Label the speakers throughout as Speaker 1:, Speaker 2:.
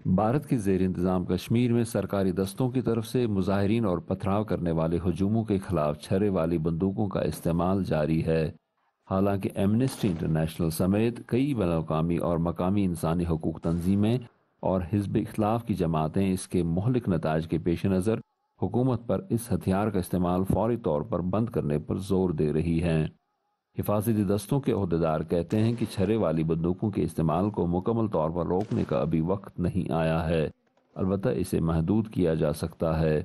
Speaker 1: بھارت کے زیر انتظام کشمیر میں سرکاری دستوں کی طرف سے مظاہرین اور پتھراؤ کرنے والے ہجوموں کے خلاف چھرے والی بندوقوں کا استعمال جاری ہے۔ حالانکہ ایمنسٹی انٹرنیشنل سمیت کئی بین الاقوامی اور مقامی انسانی حقوق تنظیمیں اور حزب اختلاف کی جماعتیں اس کے مہلک نتائج کے پیش نظر حکومت پر اس ہتھیار کا استعمال فوری طور پر بند کرنے پر زور دے رہی ہیں۔ حفاظتی دستوں کے عہدیدار کہتے ہیں کہ چھرے والی بندوقوں کے استعمال کو مکمل طور پر روکنے کا ابھی وقت نہیں آیا ہے، البتہ اسے محدود کیا جا سکتا ہے۔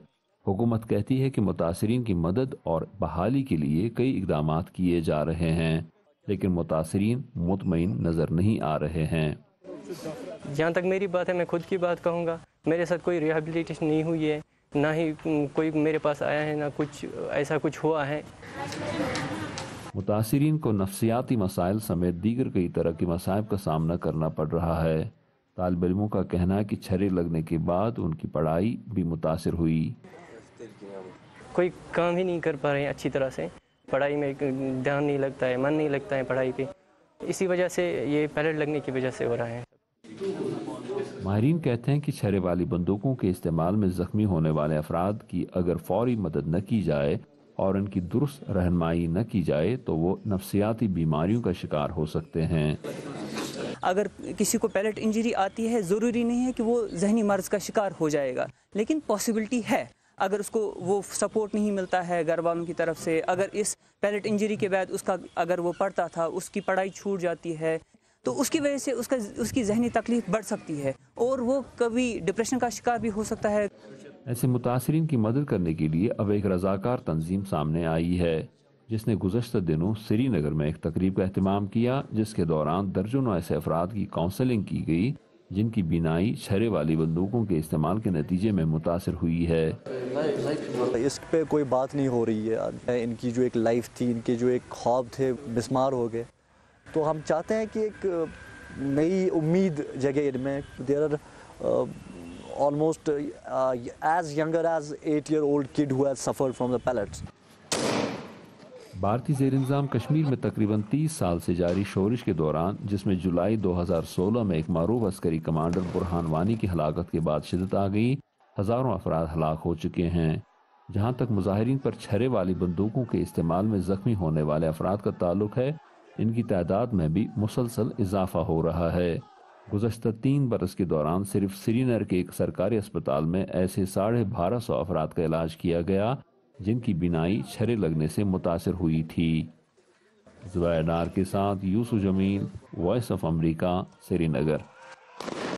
Speaker 1: حکومت کہتی ہے کہ متاثرین کی مدد اور بحالی کے لیے کئی اقدامات کیے جا رہے ہیں، لیکن متاثرین مطمئن نظر نہیں آ رہے ہیں۔
Speaker 2: جہاں تک میری بات ہے، میں خود کی بات کہوں گا، میرے ساتھ کوئی ریہیبلیٹیشن نہیں ہوئی ہے، نہ ہی کوئی میرے پاس آیا ہے، نہ کچھ ایسا کچھ ہوا ہے۔
Speaker 1: متاثرین کو نفسیاتی مسائل سمیت دیگر کئی طرح کے مصائب کا سامنا کرنا پڑ رہا ہے۔ طالب علموں کا کہنا ہے کہ چھرے لگنے کے بعد ان کی پڑھائی بھی متاثر ہوئی۔
Speaker 2: کوئی کام ہی نہیں کر پا رہے ہیں اچھی طرح سے، پڑھائی میں دھیان نہیں لگتا ہے، من نہیں لگتا ہے پڑھائی پہ، اسی وجہ سے یہ پیلٹ لگنے کی وجہ سے ہو رہا ہے۔
Speaker 1: ماہرین کہتے ہیں کہ چھرے والی بندوقوں کے استعمال میں زخمی ہونے والے افراد کی اگر فوری مدد نہ کی جائے اور ان کی درست رہنمائی نہ کی جائے تو وہ نفسیاتی بیماریوں کا شکار ہو سکتے ہیں۔
Speaker 3: اگر کسی کو پیلٹ انجری آتی ہے، ضروری نہیں ہے کہ وہ ذہنی مرض کا شکار ہو جائے گا، لیکن پاسبلٹی ہے۔ اگر اس کو وہ سپورٹ نہیں ملتا ہے گھر والوں کی طرف سے، اگر اس پیلٹ انجری کے بعد اگر وہ پڑھتا تھا، اس کی پڑھائی چھوٹ جاتی ہے، تو اس کی وجہ سے اس کی ذہنی تکلیف بڑھ سکتی ہے اور وہ کبھی ڈپریشن کا شکار بھی ہو سکتا ہے۔
Speaker 1: ایسے متاثرین کی مدد کرنے کے لیے اب ایک رضاکار تنظیم سامنے آئی ہے، جس نے گزشتہ دنوں سری نگر میں ایک تقریب کا اہتمام کیا، جس کے دوران درجنوں ایسے افراد کی کاؤنسلنگ کی گئی جن کی بینائی چھرے والی بندوقوں کے استعمال کے نتیجے میں متاثر ہوئی ہے۔
Speaker 4: اس پہ کوئی بات نہیں ہو رہی ہے، ان کی جو ایک لائف تھی، ان کے جو ایک خواب تھے، مسمار ہو گئے۔ تو ہم چاہتے ہیں کہ ایک نئی امید جگے ان میں۔ There are almost as younger as 8-year-old kid who has suffered from the pellets.
Speaker 1: بھارتی زیر انتظام کشمیر میں تقریباً 30 سال سے جاری شورش کے دوران، جس میں جولائی 2016 میں ایک معروف عسکری کمانڈر برہان وانی کی ہلاکت کے بعد شدت آ گئی، ہزاروں افراد ہلاک ہو چکے ہیں۔ جہاں تک مظاہرین پر چھرے والی بندوقوں کے استعمال میں زخمی ہونے والے افراد کا تعلق ہے، ان کی تعداد میں بھی مسلسل اضافہ ہو رہا ہے۔ گزشتہ 3 برس کے دوران صرف سری نگر کے ایک سرکاری اسپتال میں ایسے 1250 افراد کا علاج کیا گیا جن کی بینائی چھرے لگنے سے متاثر ہوئی تھی۔ زبیر ڈار کے ساتھ Yusuf Jamil, Voice of America, Sri Nagar.